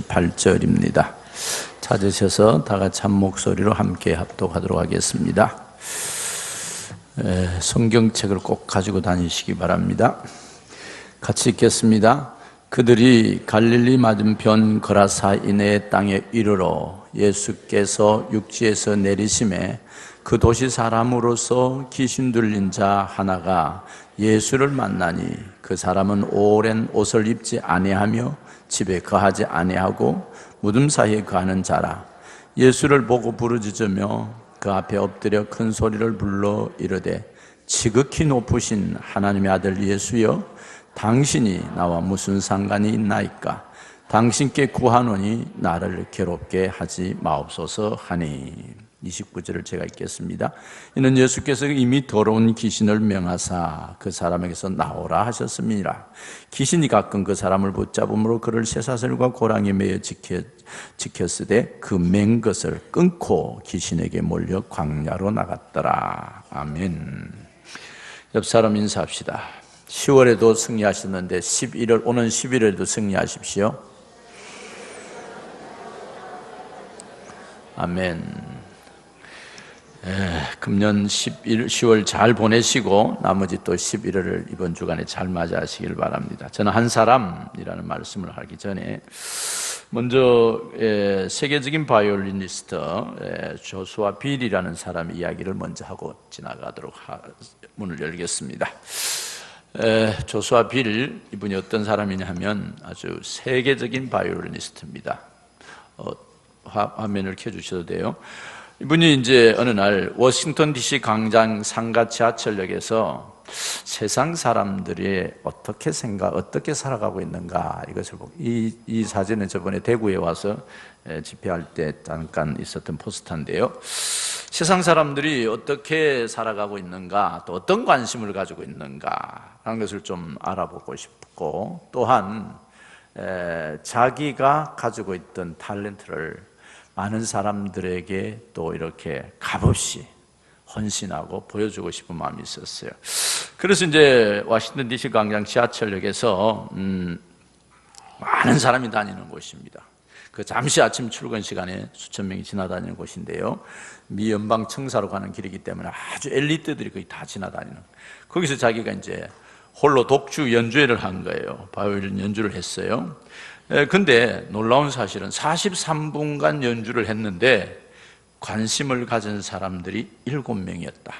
78절입니다. 찾으셔서 다 같이 한 목소리로 함께 합독하도록 하겠습니다. 성경책을 꼭 가지고 다니시기 바랍니다. 같이 읽겠습니다. 그들이 갈릴리 맞은편 거라사이네 땅에 이르러 예수께서 육지에서 내리심에 그 도시 사람으로서 귀신 들린 자 하나가 예수를 만나니 그 사람은 오랜 옷을 입지 아니하며 집에 거하지 아니하고 무덤 사이에 거하는 자라. 예수를 보고 부르짖으며 그 앞에 엎드려 큰 소리를 불러 이르되 지극히 높으신 하나님의 아들 예수여, 당신이 나와 무슨 상관이 있나이까? 당신께 구하노니 나를 괴롭게 하지 마옵소서 하니. 29절을 제가 읽겠습니다. 이는 예수께서 이미 더러운 귀신을 명하사 그 사람에게서 나오라 하셨습니다. 귀신이 가끔 그 사람을 붙잡음으로 그를 쇠사슬과 고랑에 매어 지켰으되 그 맨 것을 끊고 귀신에게 몰려 광야로 나갔더라. 아멘. 옆 사람 인사합시다. 10월에도 승리하셨는데 오는 11월에도 승리하십시오. 아멘. 금년 10월 잘 보내시고 나머지 또 11월을 이번 주간에 잘 맞이하시길 바랍니다. 저는 한 사람이라는 말씀을 하기 전에 먼저 세계적인 바이올리니스트 조슈아 빌이라는 사람의 이야기를 먼저 하고 지나가도록 문을 열겠습니다. 조슈아 빌, 이분이 어떤 사람이냐 하면 아주 세계적인 바이올리니스트입니다. 화면을 켜주셔도 돼요. 이분이 이제 어느 날 워싱턴 DC 광장 상가 지하철역에서 세상 사람들이 어떻게 살아가고 있는가 이것을 보고, 이 사진은 저번에 대구에 와서 집회할 때 잠깐 있었던 포스터인데요. 세상 사람들이 어떻게 살아가고 있는가, 또 어떤 관심을 가지고 있는가 하는 것을 좀 알아보고 싶고, 또한 자기가 가지고 있던 탤런트를 많은 사람들에게 또 이렇게 값없이 헌신하고 보여주고 싶은 마음이 있었어요. 그래서 이제 워싱턴 DC 광장 지하철역에서 많은 사람이 다니는 곳입니다. 그 잠시 아침 출근 시간에 수천 명이 지나다니는 곳인데요. 미 연방 청사로 가는 길이기 때문에 아주 엘리트들이 거의 다 지나다니는. 거기서 자기가 이제 홀로 독주 연주회를 한 거예요. 바이올린 연주를 했어요. 근데 놀라운 사실은 43분간 연주를 했는데 관심을 가진 사람들이 7명이었다.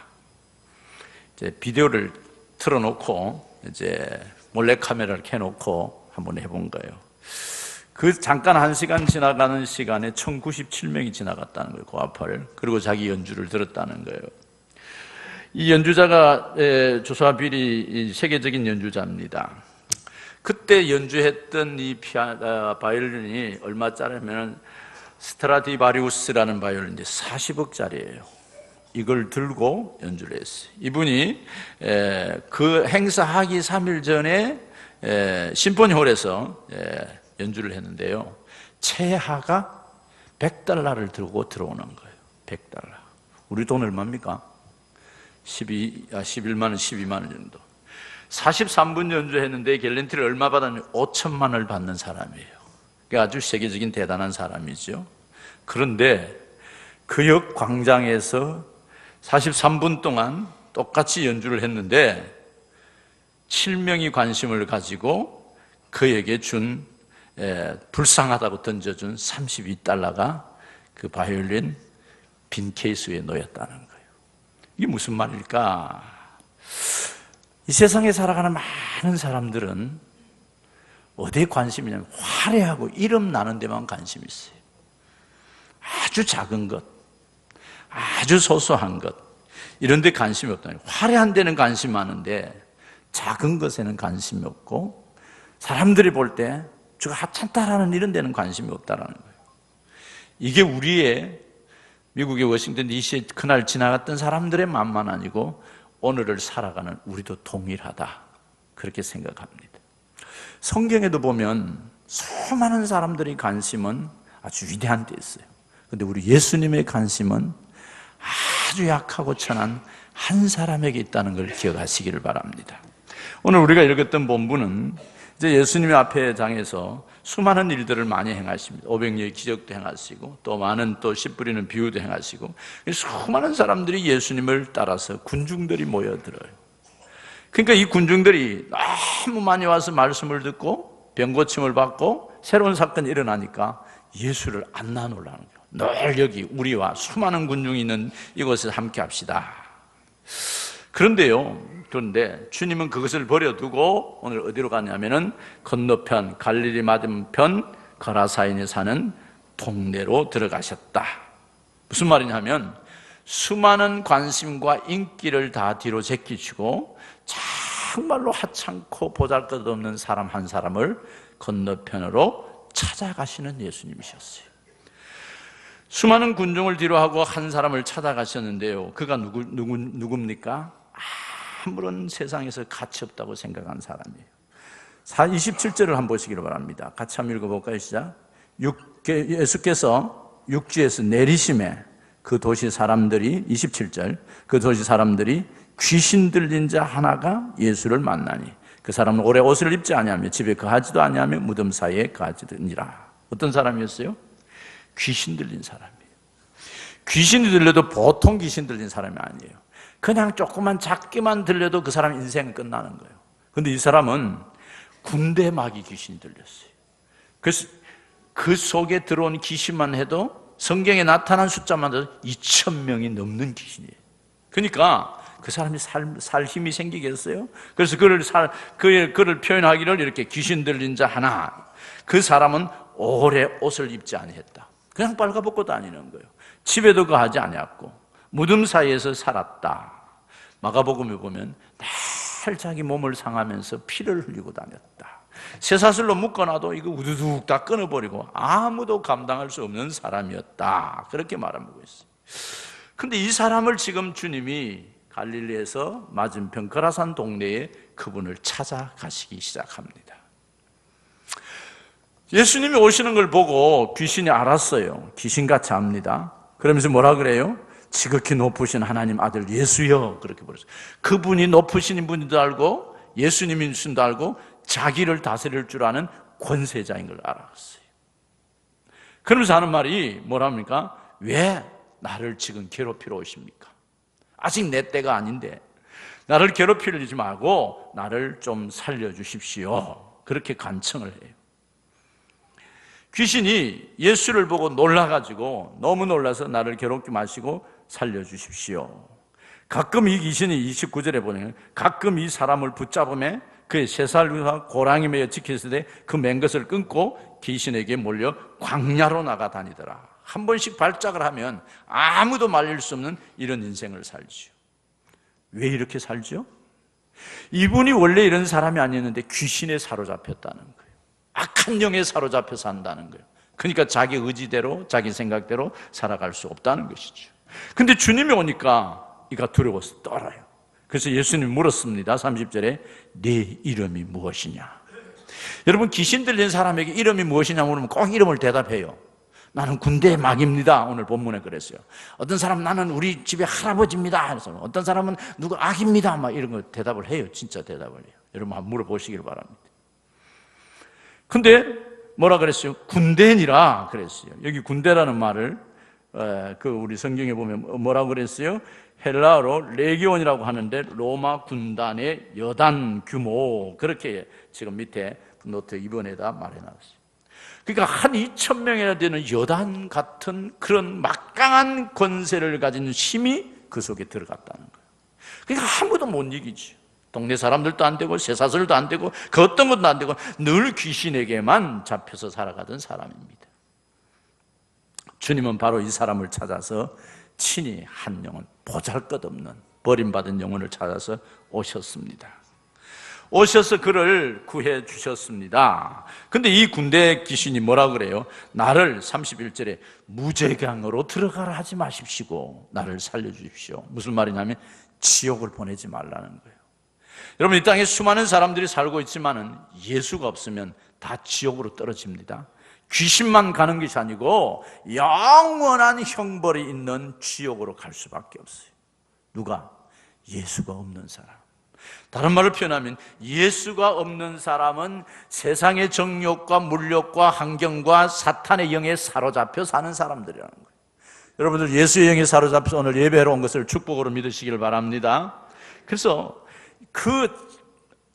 이제 비디오를 틀어놓고 이제 몰래카메라를 켜놓고 한번 해본 거예요. 그 잠깐 1시간 지나가는 시간에 1097명이 지나갔다는 거예요. 그 앞을. 그리고 자기 연주를 들었다는 거예요. 이 연주자가 조슈아 빌이 세계적인 연주자입니다. 그때 연주했던 이 바이올린이 얼마짜리냐면 스트라디바리우스라는 바이올린인데 40억짜리예요. 이걸 들고 연주를 했어요. 이분이 그 행사하기 3일 전에 심포니홀에서 연주를 했는데요. 최하가 $100를 들고 들어오는 거예요. $100. 우리 돈 얼마입니까? 11만 원, 12만 원 정도. 43분 연주했는데 갤런티를 얼마 받았냐면 5천만 원을 받는 사람이에요. 그러니까 아주 세계적인 대단한 사람이죠. 그런데 그 역 광장에서 43분 동안 똑같이 연주를 했는데 7명이 관심을 가지고 그에게 준 불쌍하다고 던져준 $32가 그 바이올린 빈 케이스 위에 놓였다는 거예요. 이게 무슨 말일까? 이 세상에 살아가는 많은 사람들은 어디에 관심이 있냐면 화려하고 이름 나는 데만 관심이 있어요. 아주 작은 것, 아주 소소한 것, 이런 데 관심이 없다는 거예요. 화려한 데는 관심 많은데 작은 것에는 관심이 없고, 사람들이 볼 때 저거 하찮다라는 이런 데는 관심이 없다는 거예요. 이게 우리의 미국의 워싱턴 DC에 그날 지나갔던 사람들의 마음만 아니고 오늘을 살아가는 우리도 동일하다, 그렇게 생각합니다. 성경에도 보면 수많은 사람들의 관심은 아주 위대한 데 있어요. 그런데 우리 예수님의 관심은 아주 약하고 천한 한 사람에게 있다는 걸 기억하시기를 바랍니다. 오늘 우리가 읽었던 본문은 이제 예수님의 앞에 장에서 수많은 일들을 많이 행하십니다. 500여의 기적도 행하시고 또 많은 또 씨 뿌리는 비유도 행하시고 수많은 사람들이 예수님을 따라서 군중들이 모여들어요. 그러니까 이 군중들이 너무 많이 와서 말씀을 듣고 병고침을 받고 새로운 사건이 일어나니까 예수를 안 나누려는 거예요. 늘 여기 우리와 수많은 군중이 있는 이곳에서 함께 합시다. 그런데 주님은 그것을 버려두고 오늘 어디로 가냐면은 건너편 갈릴리 맞은편 거라사인에 사는 동네로 들어가셨다. 무슨 말이냐면 수많은 관심과 인기를 다 뒤로 제끼시고 정말로 하찮고 보잘것없는 사람 한 사람을 건너편으로 찾아가시는 예수님이셨어요. 수많은 군중을 뒤로하고 한 사람을 찾아가셨는데요, 그가 누굽니까? 아무런 세상에서 가치 없다고 생각한 사람이에요. 27절을 한번 보시기를 바랍니다. 같이 한번 읽어볼까요? 시작. 예수께서 육지에서 내리심에 그 도시 사람들이, 27절, 그 도시 사람들이 귀신 들린 자 하나가 예수를 만나니 그 사람은 오래 옷을 입지 아니하며 집에 거하지도 아니하며 무덤 사이에 거하지니라. 어떤 사람이었어요? 귀신 들린 사람이에요. 귀신이 들려도 보통 귀신 들린 사람이 아니에요. 그냥 조그만 작게만 들려도 그 사람 인생은 끝나는 거예요. 그런데 이 사람은 군대 마귀 귀신이 들렸어요. 그래서 그 속에 들어온 귀신만 해도 성경에 나타난 숫자만 해도 2,000명이 넘는 귀신이에요. 그러니까 그 사람이 살 힘이 생기겠어요? 그래서 그를 표현하기를 이렇게 귀신 들린 자 하나, 그 사람은 오래 옷을 입지 아니했다. 그냥 빨가벗고 다니는 거예요. 집에도 거하지 아니었고 무덤 사이에서 살았다. 마가복음에 보면 늘 자기 몸을 상하면서 피를 흘리고 다녔다. 쇠사슬로 묶어놔도 이거 우두둑 다 끊어버리고 아무도 감당할 수 없는 사람이었다. 그렇게 말하고 있어요. 근데 이 사람을 지금 주님이 갈릴리에서 맞은편 거라산 동네에 그분을 찾아가시기 시작합니다. 예수님이 오시는 걸 보고 귀신이 알았어요. 귀신같이 압니다. 그러면서 뭐라 그래요? 지극히 높으신 하나님 아들 예수여, 그렇게 부르셨어요. 그분이 높으신 분인도 알고 예수님인 줄도 알고 자기를 다스릴 줄 아는 권세자인 걸 알았어요. 그러면서 하는 말이 뭐랍니까? 왜 나를 지금 괴롭히러 오십니까? 아직 내 때가 아닌데 나를 괴롭히지 말고 나를 좀 살려주십시오. 그렇게 간청을 해요. 귀신이 예수를 보고 놀라가지고 너무 놀라서 나를 괴롭게 마시고 살려주십시오. 가끔 이 귀신이 29절에 보면 가끔 이 사람을 붙잡음에 그의 쇠살과 고랑이 매여 지켰을 때 그 맨 것을 끊고 귀신에게 몰려 광야로 나가 다니더라. 한 번씩 발작을 하면 아무도 말릴 수 없는 이런 인생을 살지요. 왜 이렇게 살죠? 이분이 원래 이런 사람이 아니었는데 귀신에 사로잡혔다는 거예요. 악한 영에 사로잡혀 산다는 거예요. 그러니까 자기 의지대로 자기 생각대로 살아갈 수 없다는 것이죠. 근데 주님이 오니까 이가 두려워서 떨어요. 그래서 예수님이 물었습니다. 30절에 네 이름이 무엇이냐? 여러분, 귀신 들린 사람에게 이름이 무엇이냐 물으면 꼭 이름을 대답해요. 나는 군대 막입니다. 오늘 본문에 그랬어요. 어떤 사람은 나는 우리 집의 할아버지입니다. 어떤 사람은 누구 악입니다. 막 이런 거 대답을 해요. 진짜 대답을 해요. 여러분 한번 물어보시길 바랍니다. 근데 뭐라 그랬어요? 군대니라 그랬어요. 여기 군대라는 말을 우리 성경에 보면 뭐라고 그랬어요? 헬라어로 레기온이라고 하는데 로마 군단의 여단 규모, 그렇게 지금 밑에 노트 2번에다 말해놨어요. 그러니까 한 2,000명이나 되는 여단 같은 그런 막강한 권세를 가진 힘이 그 속에 들어갔다는 거예요. 그러니까 아무도 못 이기죠. 동네 사람들도 안 되고 쇠사슬도 안 되고 그 어떤 것도 안 되고 늘 귀신에게만 잡혀서 살아가던 사람입니다. 주님은 바로 이 사람을 찾아서 친히 한 영혼, 보잘것없는 버림받은 영혼을 찾아서 오셨습니다. 오셔서 그를 구해 주셨습니다. 근데 이 군대 귀신이 뭐라 그래요? 나를 31절에 무제강으로 들어가라 하지 마십시오. 나를 살려주십시오. 무슨 말이냐면 지옥을 보내지 말라는 거예요. 여러분, 이 땅에 수많은 사람들이 살고 있지만은 예수가 없으면 다 지옥으로 떨어집니다. 귀신만 가는 것이 아니고 영원한 형벌이 있는 지옥으로 갈 수밖에 없어요. 누가? 예수가 없는 사람. 다른 말로 표현하면 예수가 없는 사람은 세상의 정욕과 물욕과 환경과 사탄의 영에 사로잡혀 사는 사람들이라는 거예요. 여러분들 예수의 영에 사로잡혀서 오늘 예배하러 온 것을 축복으로 믿으시길 바랍니다. 그래서 그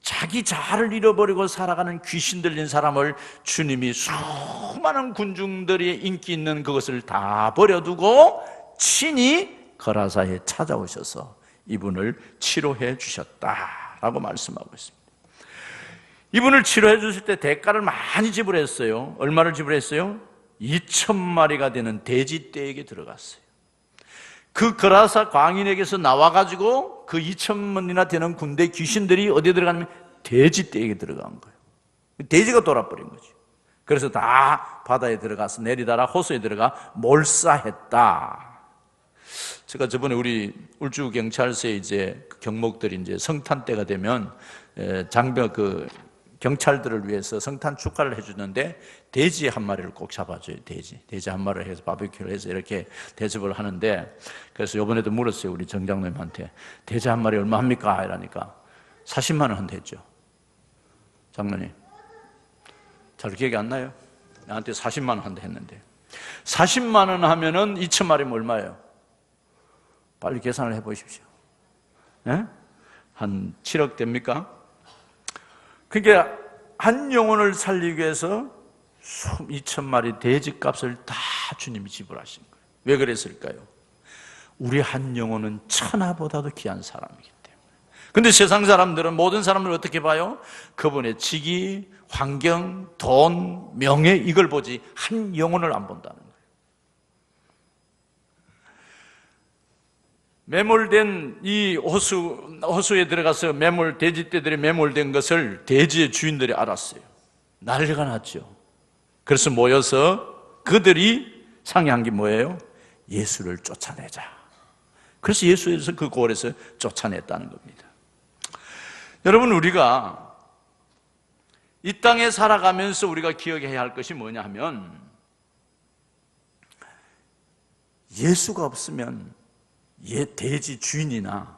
자기 자아를 잃어버리고 살아가는 귀신 들린 사람을 주님이 수많은 군중들이 인기 있는 그것을 다 버려두고 친히 거라사에 찾아오셔서 이분을 치료해 주셨다라고 말씀하고 있습니다. 이분을 치료해 주실 때 대가를 많이 지불했어요. 얼마를 지불했어요? 2,000마리가 되는 돼지떼에게 들어갔어요. 그 거라사 광인에게서 나와가지고 그 2,000명이나 되는 군대 귀신들이 어디에 들어가냐면 돼지떼에게 들어간 거예요. 돼지가 돌아버린 거죠. 그래서 다 바다에 들어가서 내리다라 호수에 들어가 몰사했다. 제가 저번에 우리 울주 경찰서에 이제 경목들이 이제 성탄 때가 되면 장병 경찰들을 위해서 성탄 축하를 해주는데 돼지 한 마리를 꼭 잡아줘요. 돼지 한 마리를 해서 바비큐를 해서 이렇게 대접을 하는데, 그래서 이번에도 물었어요. 우리 정장님한테 돼지 한 마리 얼마 합니까? 이러니까 40만 원 한대 했죠. 장로님 잘 기억이 안 나요? 나한테 40만 원 한대 했는데 40만 원 하면은 2,000마리면 얼마예요? 빨리 계산을 해보십시오. 네? 한 7억 됩니까? 그러니까 한 영혼을 살리기 위해서 2,000마리 돼지 값을 다 주님이 지불하신 거예요. 왜 그랬을까요? 우리 한 영혼은 천하보다도 귀한 사람이기 때문에. 근데 세상 사람들은, 모든 사람을 어떻게 봐요? 그분의 직위, 환경, 돈, 명예, 이걸 보지 한 영혼을 안 본다는 거예요. 매몰된 이 호수에 들어가서 돼지떼들이 매몰된 것을 돼지의 주인들이 알았어요. 난리가 났죠. 그래서 모여서 그들이 상의한 게 뭐예요? 예수를 쫓아내자. 그래서 예수에서 그 고을에서 쫓아냈다는 겁니다. 여러분, 우리가 이 땅에 살아가면서 우리가 기억해야 할 것이 뭐냐 하면, 예수가 없으면 돼지 주인이나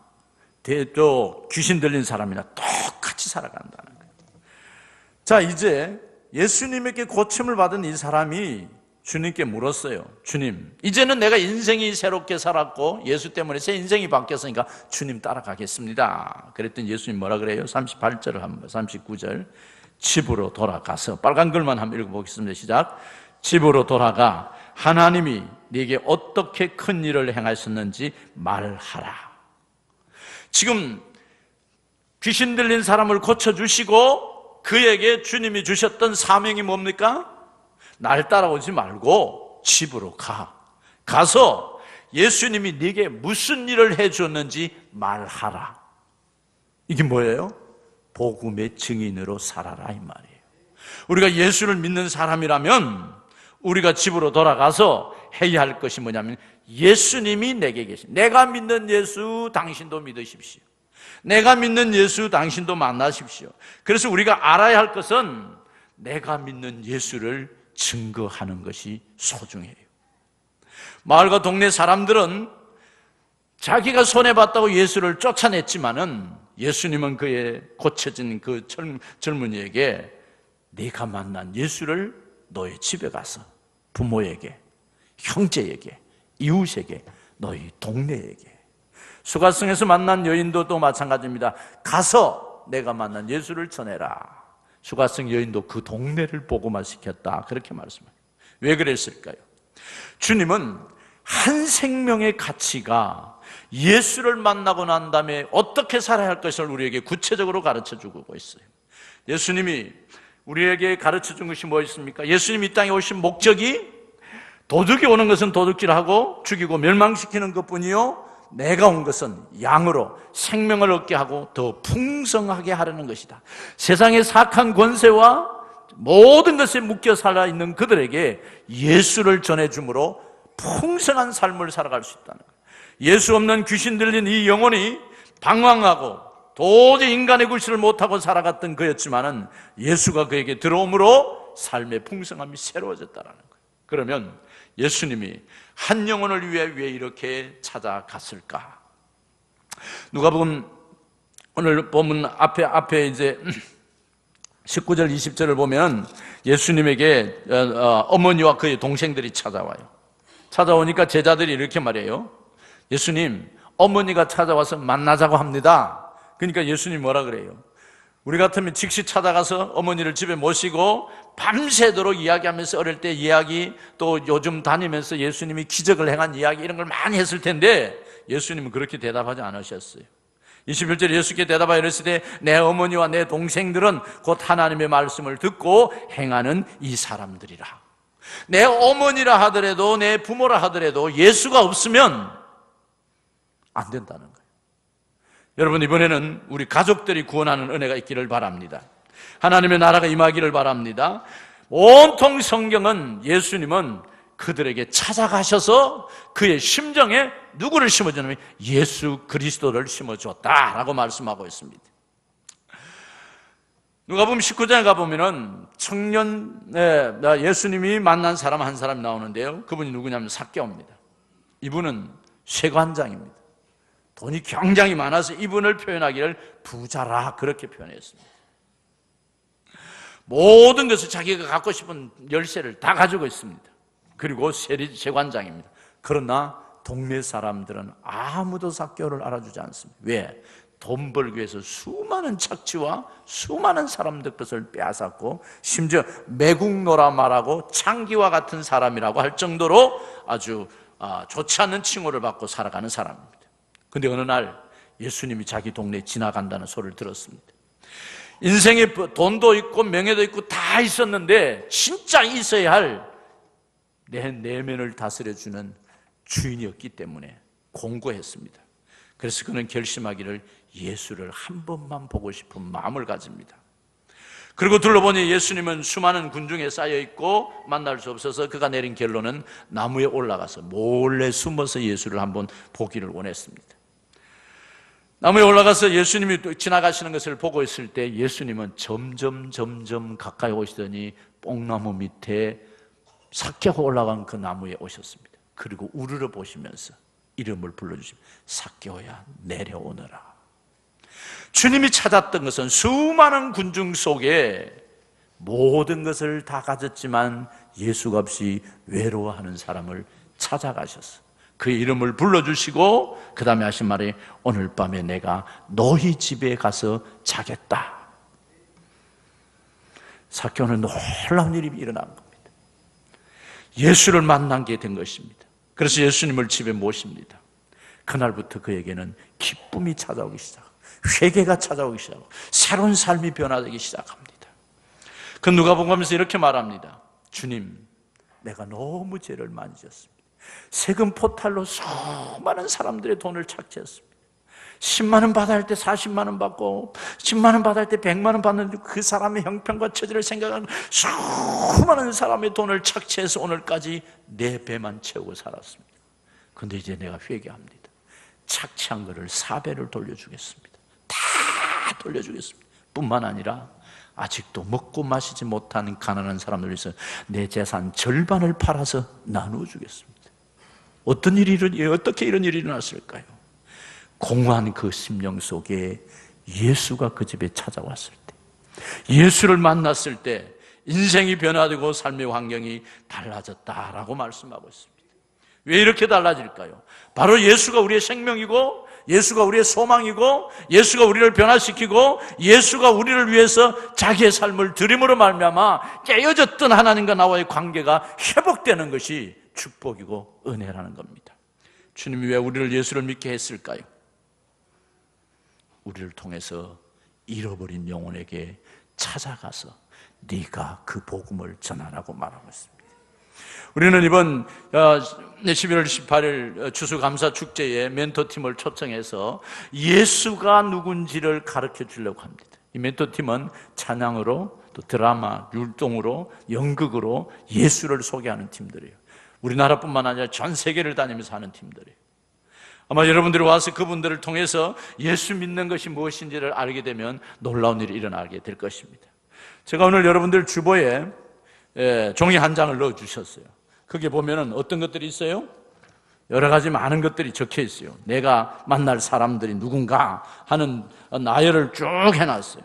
또 귀신 들린 사람이나 똑같이 살아간다는 거예요. 자, 이제 예수님에게 고침을 받은 이 사람이 주님께 물었어요. 주님, 이제는 내가 인생이 새롭게 살았고 예수 때문에 제 인생이 바뀌었으니까 주님 따라가겠습니다. 그랬더니 예수님 뭐라 그래요? 38절을 한번, 39절. 집으로 돌아가서, 빨간 글만 한번 읽어보겠습니다. 시작. 집으로 돌아가 하나님이 네게 어떻게 큰 일을 행하셨는지 말하라. 지금 귀신 들린 사람을 고쳐주시고 그에게 주님이 주셨던 사명이 뭡니까? 날 따라오지 말고 집으로 가서 예수님이 네게 무슨 일을 해줬는지 말하라. 이게 뭐예요? 복음의 증인으로 살아라, 이 말이에요. 우리가 예수를 믿는 사람이라면 우리가 집으로 돌아가서 해야 할 것이 뭐냐면, 예수님이 내게 계신, 내가 믿는 예수 당신도 믿으십시오. 내가 믿는 예수 당신도 만나십시오. 그래서 우리가 알아야 할 것은 내가 믿는 예수를 증거하는 것이 소중해요. 마을과 동네 사람들은 자기가 손해봤다고 예수를 쫓아냈지만은 예수님은 그의 고쳐진 그 젊은이에게 네가 만난 예수를 너의 집에 가서 부모에게, 형제에게, 이웃에게, 너희 동네에게, 수가성에서 만난 여인도 또 마찬가지입니다. 가서 내가 만난 예수를 전해라. 수가성 여인도 그 동네를 복음화시켰다, 그렇게 말씀합니다. 왜 그랬을까요? 주님은 한 생명의 가치가 예수를 만나고 난 다음에 어떻게 살아야 할 것을 우리에게 구체적으로 가르쳐주고 있어요. 예수님이 우리에게 가르쳐준 것이 무엇입니까? 예수님이 이 땅에 오신 목적이 도둑이 오는 것은 도둑질하고 죽이고 멸망시키는 것뿐이요, 내가 온 것은 양으로 생명을 얻게 하고 더 풍성하게 하려는 것이다. 세상의 사악한 권세와 모든 것에 묶여 살아있는 그들에게 예수를 전해줌으로 풍성한 삶을 살아갈 수 있다는 거예요. 예수 없는 귀신 들린 이 영혼이 방황하고 도저히 인간의 굴씨를 못하고 살아갔던 그였지만은 예수가 그에게 들어옴으로 삶의 풍성함이 새로워졌다는 거예요. 그러면 예수님이 한 영혼을 위해 왜 이렇게 찾아갔을까? 누가복음 오늘 본문 앞에 이제 19절 20절을 보면 예수님에게 어머니와 그의 동생들이 찾아와요. 찾아오니까 제자들이 이렇게 말해요. 예수님, 어머니가 찾아와서 만나자고 합니다. 그러니까 예수님 뭐라 그래요? 우리 같으면 즉시 찾아가서 어머니를 집에 모시고 밤새도록 이야기하면서 어릴 때 이야기, 또 요즘 다니면서 예수님이 기적을 행한 이야기 이런 걸 많이 했을 텐데 예수님은 그렇게 대답하지 않으셨어요. 21절에 예수께 대답하여 이르시되 내 어머니와 내 동생들은 곧 하나님의 말씀을 듣고 행하는 이 사람들이라. 내 어머니라 하더라도 내 부모라 하더라도 예수가 없으면 안 된다는 거예요. 여러분, 이번에는 우리 가족들이 구원하는 은혜가 있기를 바랍니다. 하나님의 나라가 임하기를 바랍니다. 온통 성경은 예수님은 그들에게 찾아가셔서 그의 심정에 누구를 심어주냐면 예수 그리스도를 심어주었다라고 말씀하고 있습니다. 누가복음 19장에 가보면은 예수님이 만난 사람 한 사람이 나오는데요. 그분이 누구냐면 삭개오입니다. 이분은 세관장입니다. 돈이 굉장히 많아서 이분을 표현하기를 부자라 그렇게 표현했습니다. 모든 것을 자기가 갖고 싶은 열쇠를 다 가지고 있습니다. 그리고 세관장입니다. 그러나 동네 사람들은 아무도 삭개오를 알아주지 않습니다. 왜? 돈 벌기 위해서 수많은 착취와 수많은 사람들 것을 빼앗았고 심지어 매국노라 말하고 창기와 같은 사람이라고 할 정도로 아주 좋지 않은 칭호를 받고 살아가는 사람입니다. 그런데 어느 날 예수님이 자기 동네에 지나간다는 소리를 들었습니다. 인생에 돈도 있고 명예도 있고 다 있었는데 진짜 있어야 할 내 내면을 다스려주는 주인이었기 때문에 공고했습니다. 그래서 그는 결심하기를 예수를 한 번만 보고 싶은 마음을 가집니다. 그리고 둘러보니 예수님은 수많은 군중에 쌓여있고 만날 수 없어서 그가 내린 결론은 나무에 올라가서 몰래 숨어서 예수를 한번 보기를 원했습니다. 나무에 올라가서 예수님이 지나가시는 것을 보고 있을 때 예수님은 점점 가까이 오시더니 뽕나무 밑에 삭개오가 올라간 그 나무에 오셨습니다. 그리고 우르르 보시면서 이름을 불러주시면 삭개오야 내려오너라. 주님이 찾았던 것은 수많은 군중 속에 모든 것을 다 가졌지만 예수가 없이 외로워하는 사람을 찾아가셨어. 그의 이름을 불러주시고 그 다음에 하신 말이 오늘 밤에 내가 너희 집에 가서 자겠다. 삭개오는 놀라운 일이 일어난 겁니다. 예수를 만난 게 된 것입니다. 그래서 예수님을 집에 모십니다. 그날부터 그에게는 기쁨이 찾아오기 시작합니다. 회개가 찾아오기 시작하고 새로운 삶이 변화되기 시작합니다. 그 누가복음 하면서 이렇게 말합니다. 주님, 내가 너무 죄를 많이 졌습니다. 세금 포탈로 수많은 사람들의 돈을 착취했습니다. 10만 원 받아야 할 때 40만 원 받고 10만 원 받아야 할 때 100만 원 받는데 그 사람의 형편과 처지를 생각하는 수많은 사람의 돈을 착취해서 오늘까지 내 배만 채우고 살았습니다. 그런데 이제 내가 회개합니다. 착취한 거를 4배를 돌려주겠습니다. 다 돌려주겠습니다. 뿐만 아니라 아직도 먹고 마시지 못한 가난한 사람들 위해서 내 재산 절반을 팔아서 나누어 주겠습니다. 어떻게 이런 일이 일어났을까요? 공허한 그 심령 속에 예수가 그 집에 찾아왔을 때, 예수를 만났을 때 인생이 변화되고 삶의 환경이 달라졌다라고 말씀하고 있습니다. 왜 이렇게 달라질까요? 바로 예수가 우리의 생명이고 예수가 우리의 소망이고 예수가 우리를 변화시키고 예수가 우리를 위해서 자기의 삶을 드림으로 말미암아 깨어졌던 하나님과 나와의 관계가 회복되는 것이 축복이고 은혜라는 겁니다. 주님이 왜 우리를 예수를 믿게 했을까요? 우리를 통해서 잃어버린 영혼에게 찾아가서 네가 그 복음을 전하라고 말하고 있습니다. 우리는 이번 11월 18일 추수감사축제에 멘토팀을 초청해서 예수가 누군지를 가르쳐 주려고 합니다. 이 멘토팀은 찬양으로 또 드라마, 율동으로, 연극으로 예수를 소개하는 팀들이에요. 우리나라뿐만 아니라 전 세계를 다니면서 하는 팀들이에요. 아마 여러분들이 와서 그분들을 통해서 예수 믿는 것이 무엇인지를 알게 되면 놀라운 일이 일어나게 될 것입니다. 제가 오늘 여러분들 주보에 종이 한 장을 넣어주셨어요. 거기에 보면은 어떤 것들이 있어요? 여러 가지 많은 것들이 적혀 있어요. 내가 만날 사람들이 누군가 하는 나열을 쭉 해놨어요.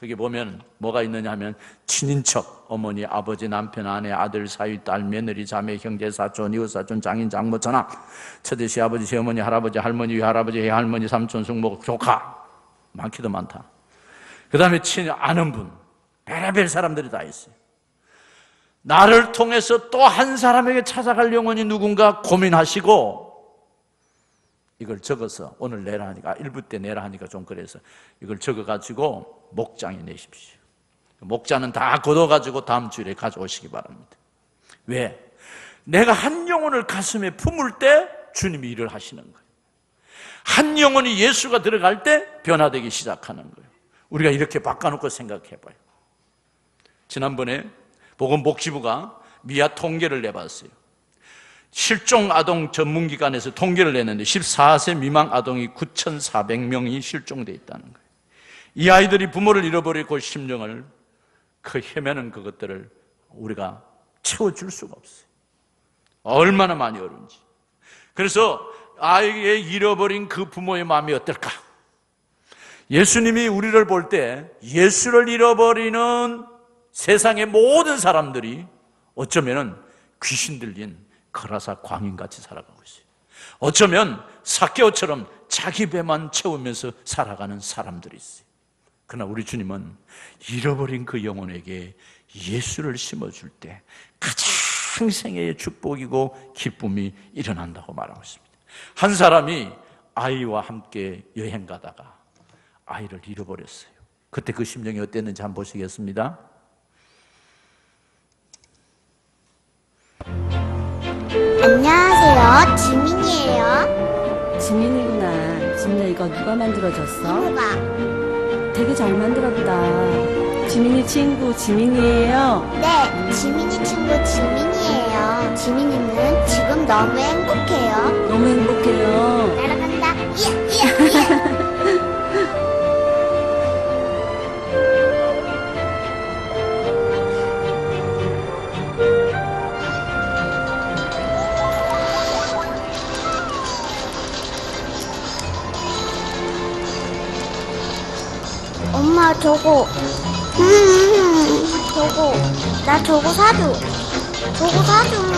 거기 보면 뭐가 있느냐 하면 친인척, 어머니, 아버지, 남편, 아내, 아들, 사위, 딸, 며느리, 자매, 형제, 사촌, 이웃사촌, 장인, 장모, 전하, 처제, 시아버지, 시어머니, 할아버지, 할머니, 외할아버지, 외할머니, 삼촌, 숙모, 조카. 많기도 많다. 그 다음에 아는 분, 별의별 사람들이 다 있어요. 나를 통해서 또 한 사람에게 찾아갈 영혼이 누군가 고민하시고 이걸 적어서 오늘 내라 하니까 1부 때 내라 하니까 좀 그래서 이걸 적어가지고 목장에 내십시오. 목자는 다 걷어가지고 다음 주일에 가져오시기 바랍니다. 왜? 내가 한 영혼을 가슴에 품을 때 주님이 일을 하시는 거예요. 한 영혼이 예수가 들어갈 때 변화되기 시작하는 거예요. 우리가 이렇게 바꿔놓고 생각해봐요. 지난번에 보건복지부가 미아 통계를 내봤어요. 실종 아동 전문기관에서 통계를 냈는데 14세 미만 아동이 9,400명이 실종되어 있다는 거예요. 이 아이들이 부모를 잃어버리고 심령을 그 헤매는 그것들을 우리가 채워줄 수가 없어요. 얼마나 많이 어려운지. 그래서 아이의 잃어버린 그 부모의 마음이 어떨까? 예수님이 우리를 볼 때 예수를 잃어버리는 세상의 모든 사람들이 어쩌면 귀신 들린 거라사 광인같이 살아가고 있어요. 어쩌면 삭개오처럼 자기 배만 채우면서 살아가는 사람들이 있어요. 그러나 우리 주님은 잃어버린 그 영혼에게 예수를 심어줄 때 가장 생애의 축복이고 기쁨이 일어난다고 말하고 있습니다. 한 사람이 아이와 함께 여행 가다가 아이를 잃어버렸어요. 그때 그 심정이 어땠는지 한번 보시겠습니다. 안녕하세요. 지민이에요. 지민이구나. 지민아, 이거 누가 만들어줬어? 이모가. 되게 잘 만들었다. 지민이 친구 지민이에요. 네, 지민이 친구 지민이에요. 지민이는 지금 너무 행복해요. 너무 행복해요. 날아간다. 이야, 이야, 이야. 엄마 저거 저거 나 저거 사줘. 저거 사줘.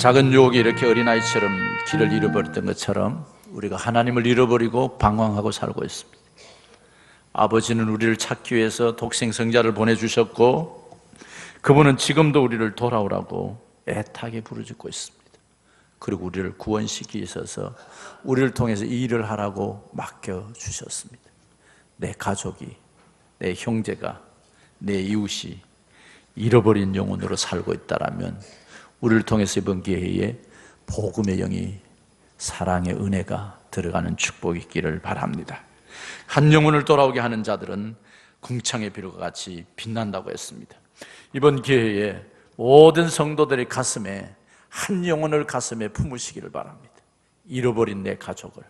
작은 유혹이 이렇게 어린아이처럼 길을 잃어버렸던 것처럼 우리가 하나님을 잃어버리고 방황하고 살고 있습니다. 아버지는 우리를 찾기 위해서 독생 성자를 보내주셨고 그분은 지금도 우리를 돌아오라고 애타게 부르짖고 있습니다. 그리고 우리를 구원시키기 위해서 우리를 통해서 이 일을 하라고 맡겨주셨습니다. 내 가족이, 내 형제가, 내 이웃이 잃어버린 영혼으로 살고 있다라면 우리를 통해서 이번 기회에 복음의 영이, 사랑의 은혜가 들어가는 축복이 있기를 바랍니다. 한 영혼을 돌아오게 하는 자들은 궁창의 비료가 같이 빛난다고 했습니다. 이번 기회에 모든 성도들의 가슴에 한 영혼을 가슴에 품으시기를 바랍니다. 잃어버린 내 가족을,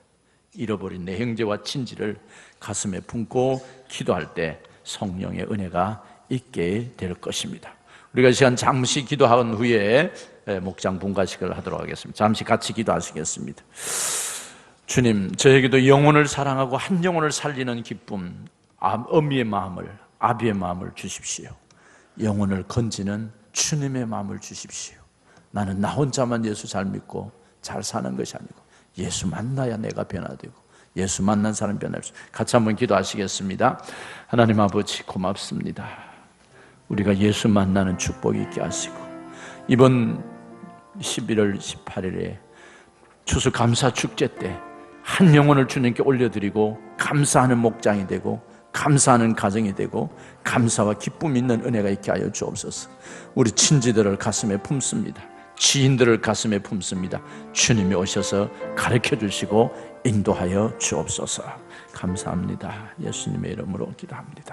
잃어버린 내 형제와 친지를 가슴에 품고 기도할 때 성령의 은혜가 있게 될 것입니다. 우리가 이 시간 잠시 기도한 후에 목장 분가식을 하도록 하겠습니다. 잠시 같이 기도하시겠습니다. 주님, 저에게도 영혼을 사랑하고 한 영혼을 살리는 기쁨, 어미의 마음을, 아비의 마음을 주십시오. 영혼을 건지는 주님의 마음을 주십시오. 나는 나 혼자만 예수 잘 믿고 잘 사는 것이 아니고 예수 만나야 내가 변화되고 예수 만난 사람 변할 수. 같이 한번 기도하시겠습니다. 하나님 아버지 고맙습니다. 우리가 예수 만나는 축복이 있게 하시고 이번 11월 18일에 추수감사 축제 때 한 영혼을 주님께 올려드리고 감사하는 목장이 되고 감사하는 가정이 되고 감사와 기쁨 있는 은혜가 있게 하여 주옵소서. 우리 친지들을 가슴에 품습니다. 지인들을 가슴에 품습니다. 주님이 오셔서 가르쳐 주시고 인도하여 주옵소서. 감사합니다. 예수님의 이름으로 기도합니다.